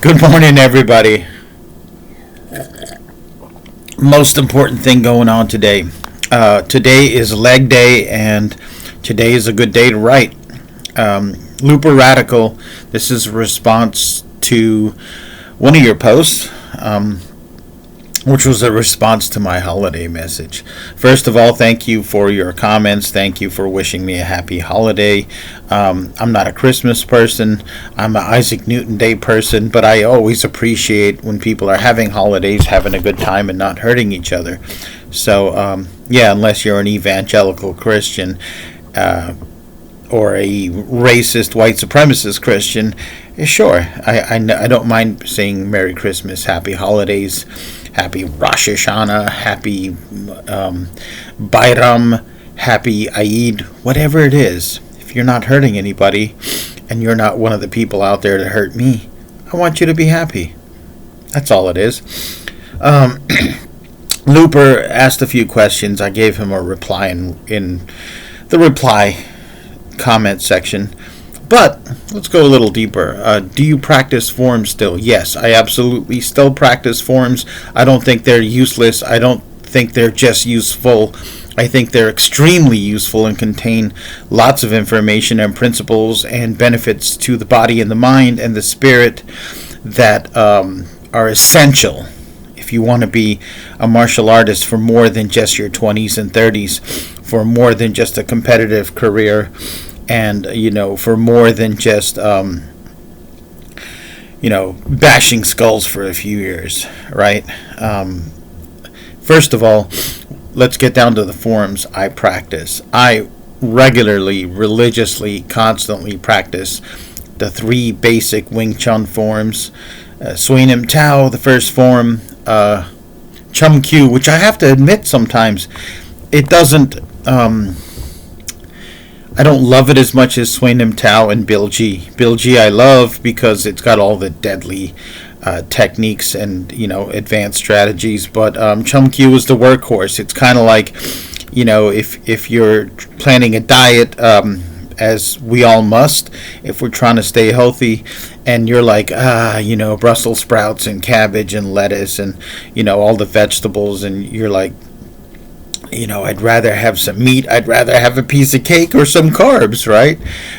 Good morning, everybody. Most important thing going on today. Today is leg day, and today is a good day to write. Looper Radical, this is a response to one of your posts, which was a response to my holiday message. First of all, thank you for your comments. Thank you for wishing me a happy holiday. I'm not a Christmas person. I'm an Isaac Newton Day person, but I always appreciate when people are having holidays, having a good time, and not hurting each other. So, unless you're an evangelical Christian or a racist white supremacist Christian, sure, I don't mind saying Merry Christmas, Happy Holidays, Happy Rosh Hashanah, Happy Bayram, Happy Eid, whatever it is. If you're not hurting anybody and you're not one of the people out there to hurt me, I want you to be happy. That's all it is. Looper asked a few questions. I gave him a reply in the reply comment section. But let's go a little deeper. Do you practice forms still? Yes, I absolutely still practice forms. I don't think they're useless. I don't think they're just useful. I think they're extremely useful and contain lots of information and principles and benefits to the body and the mind and the spirit that are essential if you want to be a martial artist for more than just your 20s and 30s, for more than just a competitive career, and for more than just bashing skulls for a few years, right? First of all, let's get down to the forms I practice. I regularly, religiously, constantly practice the three basic Wing Chun forms: Sui Nim Tao, the first form, Chum Kiu, which I have to admit sometimes it doesn't. I don't love it as much as Sui Nim Tao and Bilji. Bilji I love because it's got all the deadly techniques and advanced strategies. But Chum Kiu is the workhorse. It's kind of like if you're planning a diet, as we all must, if we're trying to stay healthy, and you're like Brussels sprouts and cabbage and lettuce and all the vegetables, and you're like, I'd rather have some meat, I'd rather have a piece of cake or some carbs, right?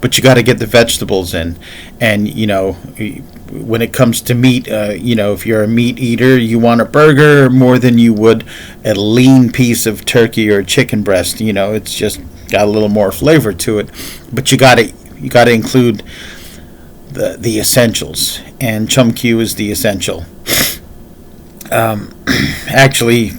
But you got to get the vegetables in. And, when it comes to meat, if you're a meat eater, you want a burger more than you would a lean piece of turkey or chicken breast. It's just got a little more flavor to it. But you got to include the essentials. And Chum Kiu is the essential. Actually,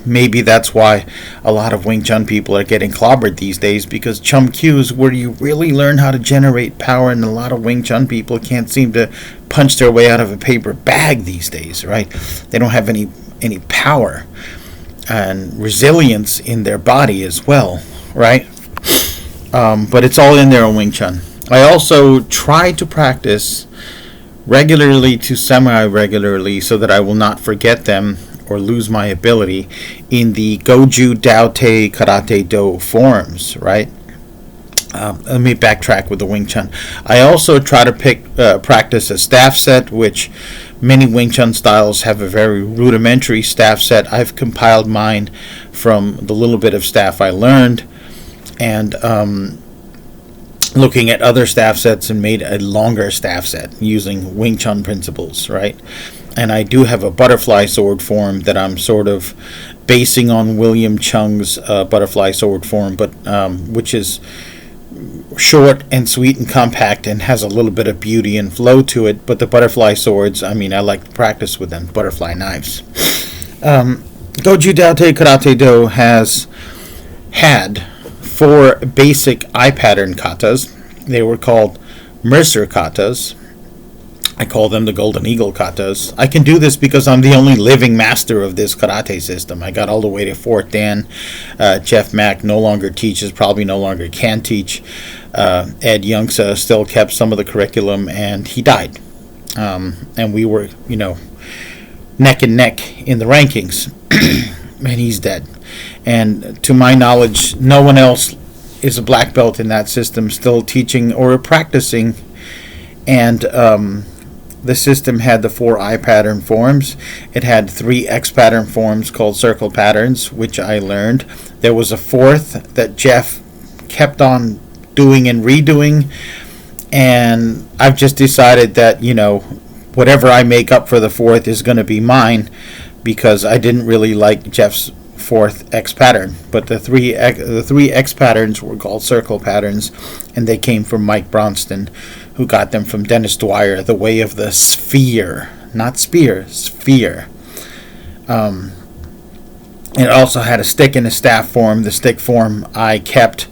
maybe that's why a lot of Wing Chun people are getting clobbered these days, because Chum Kiu is where you really learn how to generate power, and a lot of Wing Chun people can't seem to punch their way out of a paper bag these days, right? They don't have any power and resilience in their body as well, right? But it's all in there in Wing Chun. I also try to practice regularly to semi-regularly so that I will not forget them or lose my ability in the Goju Dao Te Karate Do forms, right? Let me backtrack with the Wing Chun. I also try to practice a staff set, which many Wing Chun styles have a very rudimentary staff set. I've compiled mine from the little bit of staff I learned, and looking at other staff sets, and made a longer staff set using Wing Chun principles, right? And I do have a butterfly sword form that I'm sort of basing on William Chung's butterfly sword form, but which is short and sweet and compact and has a little bit of beauty and flow to it. But the butterfly swords, I like to practice with them. Butterfly knives. Goju Dao Te Karate Do has had 4 basic eye pattern katas. They were called Mercer katas. I call them the Golden Eagle katas. I can do this because I'm the only living master of this karate system. I got all the way to 4th Dan. Jeff Mack no longer teaches, probably no longer can teach. Ed Youngsa still kept some of the curriculum, and he died. And we were, neck and neck in the rankings. And he's dead. And to my knowledge, no one else is a black belt in that system still teaching or practicing. And the system had the 4 I pattern forms. It had 3 X pattern forms called circle patterns, which I learned. There was a 4th that Jeff kept on doing and redoing, and I've just decided that, whatever I make up for the 4th is going to be mine, because I didn't really like Jeff's 4th X pattern. But the three X patterns were called circle patterns, and they came from Mike Bronston, who got them from Dennis Dwyer, The Way of the Sphere. Not spear, sphere. It also had a stick and a staff form. The stick form I kept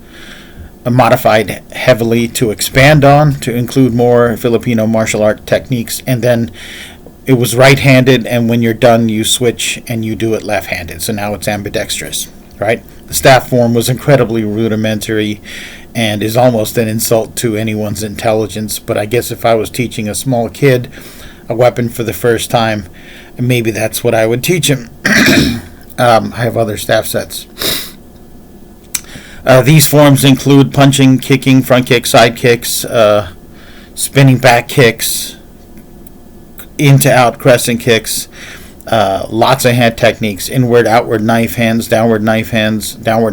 modified heavily to expand on, to include more Filipino martial art techniques, and then it was right-handed, and when you're done you switch and you do it left-handed, so now it's ambidextrous, right? The staff form was incredibly rudimentary and is almost an insult to anyone's intelligence, but I guess if I was teaching a small kid a weapon for the first time, maybe that's what I would teach him. I have other staff sets. These forms include punching, kicking, front kicks, side kicks, spinning back kicks, into out crescent kicks, lots of hand techniques: inward, outward knife hands, downward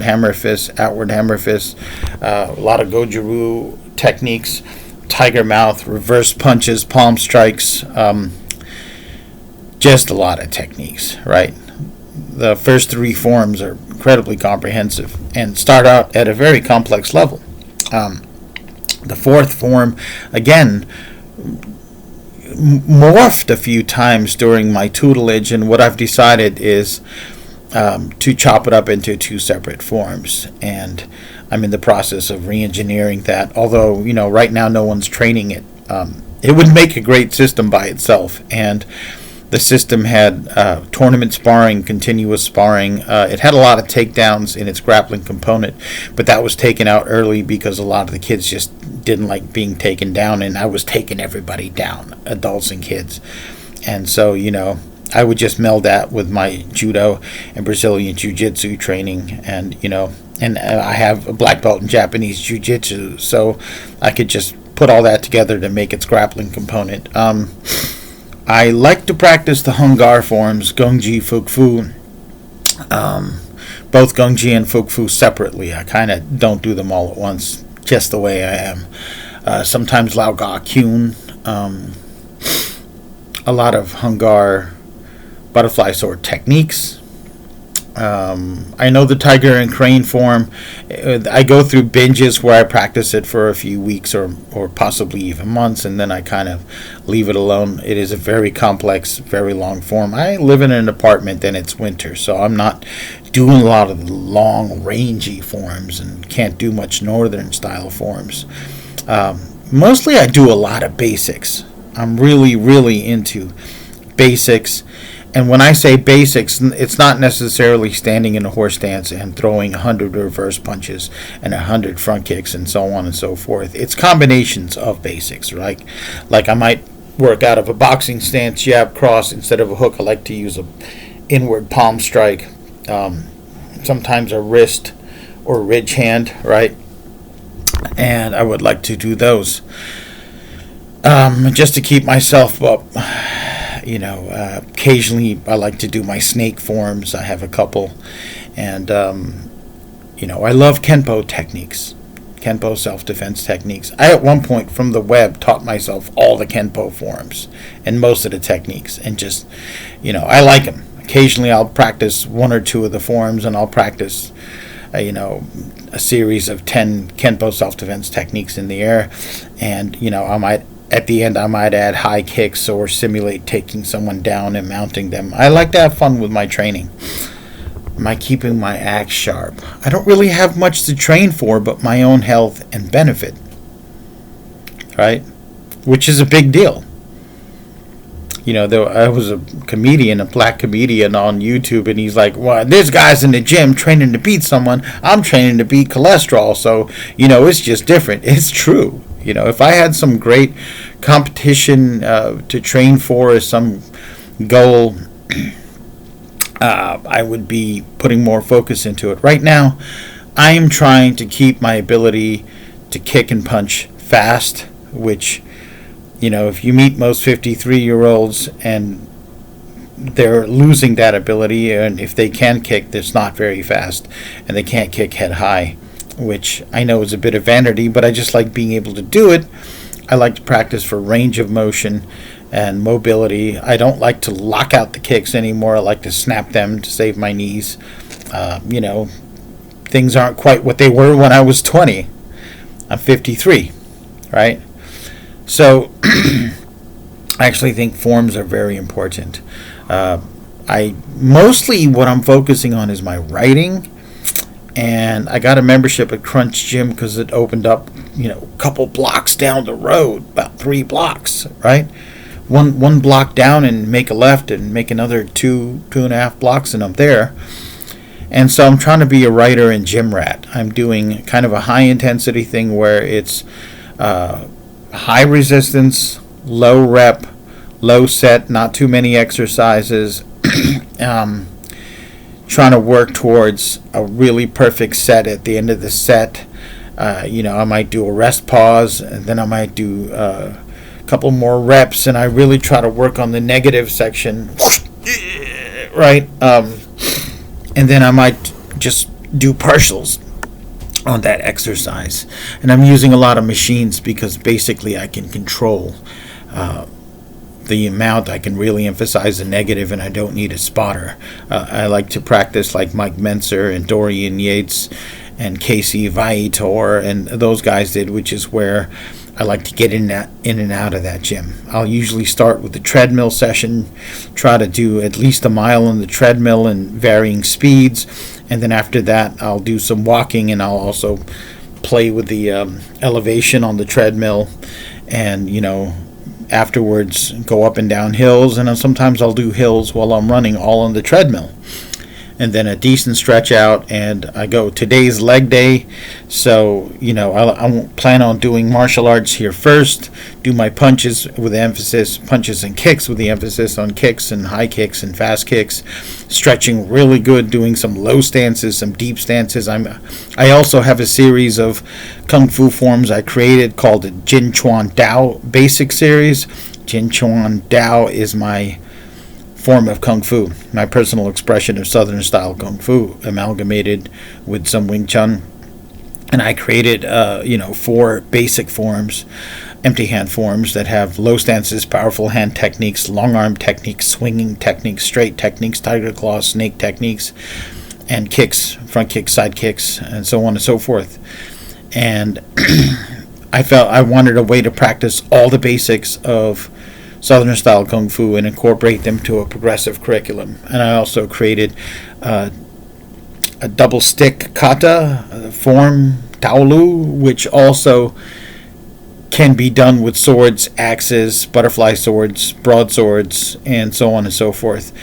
hammer fist, outward hammer fist, a lot of Goju-Ryu techniques, tiger mouth, reverse punches, palm strikes, just a lot of techniques, right? The first 3 forms are incredibly comprehensive and start out at a very complex level. The 4th form, again, morphed a few times during my tutelage, and what I've decided is to chop it up into 2 separate forms, and I'm in the process of re-engineering that, although right now no one's training it. It would make a great system by itself, and the system had tournament sparring, continuous sparring. It had a lot of takedowns in its grappling component, but that was taken out early because a lot of the kids just didn't like being taken down, and I was taking everybody down, adults and kids. And so, I would just meld that with my judo and Brazilian jiu-jitsu training, and I have a black belt in Japanese jiu-jitsu, so I could just put all that together to make its grappling component. I like to practice the Hung Gar forms, Gongji, Fukfu, both Gongji and Fukfu separately. I kind of don't do them all at once, just the way I am. Sometimes Lao Ga Kyun, a lot of Hung Gar butterfly sword techniques. I know the tiger and crane form. I go through binges where I practice it for a few weeks or possibly even months, and then I kind of leave it alone. It is a very complex, very long form. I live in an apartment and it's winter, so I'm not doing a lot of the long, rangy forms and can't do much northern style forms. Mostly I do a lot of basics. I'm really, really into basics. And when I say basics, it's not necessarily standing in a horse stance and throwing 100 reverse punches and 100 front kicks and so on and so forth. It's combinations of basics, right? Like I might work out of a boxing stance, jab, cross. Instead of a hook, I like to use a inward palm strike. Sometimes a wrist or ridge hand, right? And I would like to do those just to keep myself up. Occasionally I like to do my snake forms. I have a couple. And, I love Kenpo techniques. Kenpo self-defense techniques. I, at one point from the web, taught myself all the Kenpo forms and most of the techniques. And just, I like them. Occasionally I'll practice 1 or 2 of the forms, and I'll practice, a series of 10 Kenpo self-defense techniques in the air. And, at the end, I might add high kicks or simulate taking someone down and mounting them. I like to have fun with my training. Am I keeping my axe sharp? I don't really have much to train for but my own health and benefit, right? Which is a big deal. I was a comedian, a black comedian on YouTube, and he's like, well, this guy's in the gym training to beat someone. I'm training to beat cholesterol, so, it's just different. It's true. If I had some great competition to train for as some goal, I would be putting more focus into it. Right now, I am trying to keep my ability to kick and punch fast, which If you meet most 53-year-olds and they're losing that ability, and if they can kick, it's not very fast, and they can't kick head high, which I know is a bit of vanity, but I just like being able to do it. I like to practice for range of motion and mobility. I don't like to lock out the kicks anymore. I like to snap them to save my knees. Things aren't quite what they were when I was 20. I'm 53, right? So I actually think forms are very important. I mostly what I'm focusing on is my writing, and I got a membership at Crunch Gym because it opened up, a couple blocks down the road, about 3 blocks, right? One block down and make a left and make another 2.5 blocks and I'm there. And so I'm trying to be a writer and gym rat. I'm doing kind of a high intensity thing where it's high resistance, low rep, low set, not too many exercises. Trying to work towards a really perfect set at the end of the set. I might do a rest pause, and then I might do a couple more reps, and I really try to work on the negative section, right? And then I might just do partials on that exercise. And I'm using a lot of machines because basically I can control the amount. I can really emphasize the negative, and I don't need a spotter. I like to practice like Mike Menser and Dorian Yates and Casey Viator and those guys did, which is where I like to get in and out of that gym. I'll usually start with the treadmill session, try to do at least a mile on the treadmill in varying speeds, and then after that I'll do some walking, and I'll also play with the elevation on the treadmill, and afterwards go up and down hills, and sometimes I'll do hills while I'm running all on the treadmill, and then a decent stretch out. And I go, today's leg day, so I won't plan on doing martial arts here first. Do my punches with emphasis, punches and kicks with the emphasis on kicks and high kicks and fast kicks, stretching really good, doing some low stances, some deep stances. I also have a series of kung fu forms I created called the Jin Chuan Dao basic series. Jin Chuan Dao is my form of kung fu, my personal expression of southern style kung fu amalgamated with some Wing Chun. And I created 4 basic forms, empty hand forms that have low stances, powerful hand techniques, long arm techniques, swinging techniques, straight techniques, tiger claw, snake techniques, and kicks, front kicks, side kicks, and so on and so forth. And I felt I wanted a way to practice all the basics of Southern style Kung Fu and incorporate them to a progressive curriculum. And I also created a double stick kata form, Taolu, which also can be done with swords, axes, butterfly swords, broadswords, and so on and so forth.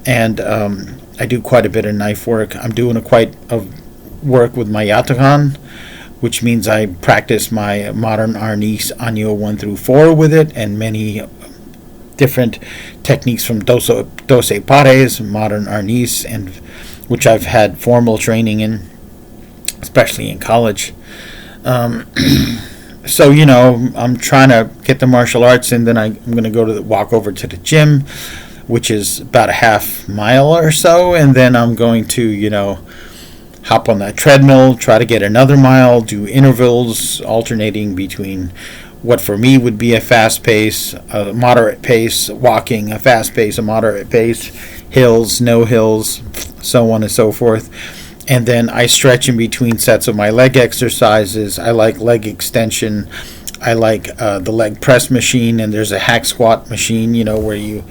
And I do quite a bit of knife work. I'm doing quite a work with my Yatokan, which means I practice my modern Arnis Anyo 1 through 4 with it, and many different techniques from Doce Pares, modern Arnis, and which I've had formal training in, especially in college. So I'm trying to get the martial arts, and then I'm going to walk over to the gym, which is about a half mile or so, and then I'm going to hop on that treadmill, try to get another mile, do intervals alternating between what for me would be a fast pace, a moderate pace, walking, a fast pace, a moderate pace, hills, no hills, so on and so forth. And then I stretch in between sets of my leg exercises. I like leg extension. I like the leg press machine, and there's a hack squat machine, where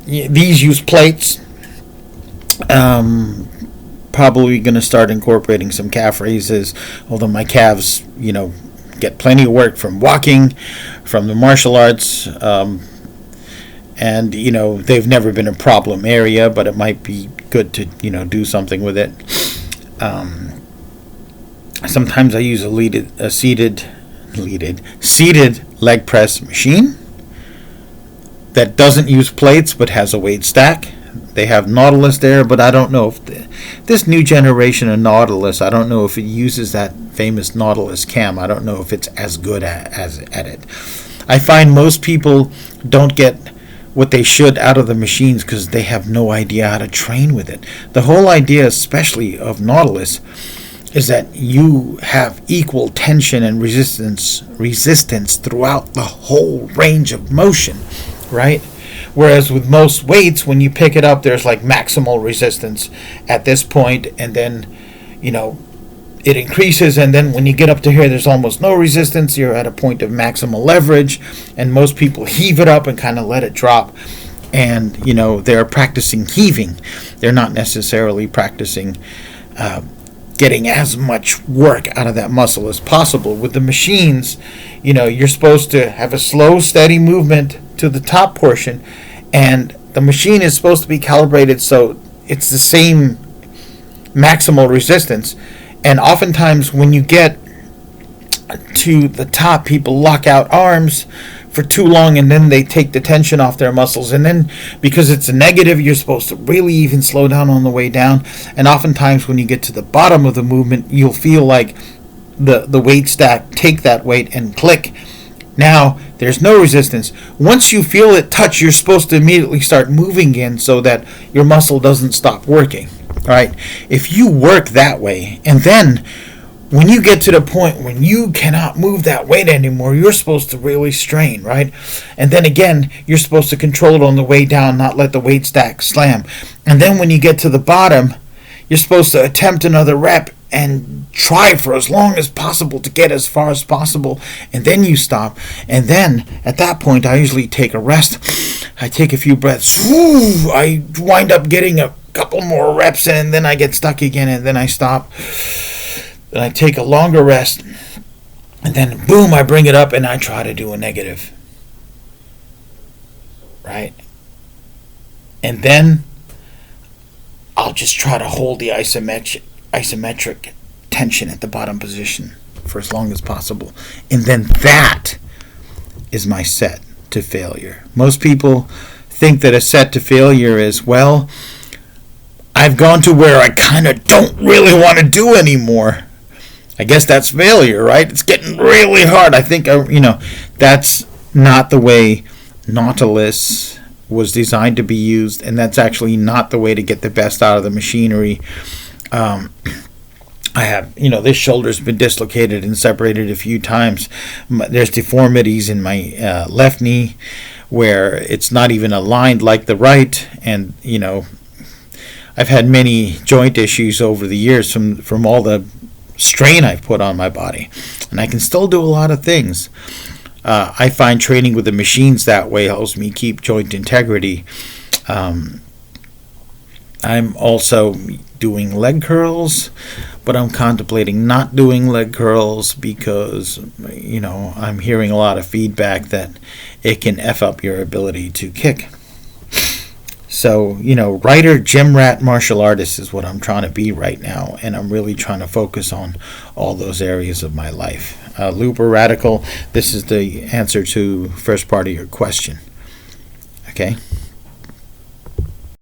these use plates. Probably going to start incorporating some calf raises, although my calves, get plenty of work from walking, from the martial arts, and they've never been a problem area, but it might be good to do something with it. Sometimes I use a seated leg press machine that doesn't use plates but has a weight stack. They have Nautilus there, but I don't know if this new generation of Nautilus, I don't know if it uses that famous Nautilus cam. I don't know if it's as good at it. I find most people don't get what they should out of the machines because they have no idea how to train with it. The whole idea, especially of Nautilus, is that you have equal tension and resistance throughout the whole range of motion, right? Whereas with most weights, when you pick it up, there's like maximal resistance at this point, and then, it increases, and then when you get up to here, there's almost no resistance. You're at a point of maximal leverage, and most people heave it up and kind of let it drop. And, they're practicing heaving. They're not necessarily practicing getting as much work out of that muscle as possible. With the machines, you're supposed to have a slow, steady movement to the top portion, and the machine is supposed to be calibrated so it's the same maximal resistance. And oftentimes when you get to the top, people lock out arms for too long, and then they take the tension off their muscles, and then because it's a negative, you're supposed to really even slow down on the way down. And oftentimes when you get to the bottom of the movement, you'll feel like the weight stack take that weight and click. Now there's no resistance. Once you feel it touch, you're supposed to immediately start moving again so that your muscle doesn't stop working. Right? If you work that way, and then when you get to the point when you cannot move that weight anymore, you're supposed to really strain, right? And then again, you're supposed to control it on the way down, not let the weight stack slam. And then when you get to the bottom, you're supposed to attempt another rep and try for as long as possible to get as far as possible, and then you stop. And then at that point, I usually take a rest. I take a few breaths. Woo! I wind up getting a couple more reps in, and then I get stuck again, and then I stop. Then I take a longer rest, and then boom, I bring it up and I try to do a negative. Right? And then I'll just try to hold the isometric tension at the bottom position for as long as possible. And then that is my set to failure. Most people think that a set to failure is, well, I've gone to where I kind of don't really want to do anymore. I guess that's failure, right? It's getting really hard. I think, that's not the way Nautilus was designed to be used, and that's actually not the way to get the best out of the machinery. I have, this shoulder's been dislocated and separated a few times. There's deformities in my left knee where it's not even aligned like the right, and, I've had many joint issues over the years from all the strain I've put on my body, and I can still do a lot of things. I find training with the machines that way helps me keep joint integrity. I'm also doing leg curls, but I'm contemplating not doing leg curls because, I'm hearing a lot of feedback that it can F up your ability to kick. So, writer, gym rat, martial artist is what I'm trying to be right now, and I'm really trying to focus on all those areas of my life. Looper Radical, this is the answer to first part of your question. Okay?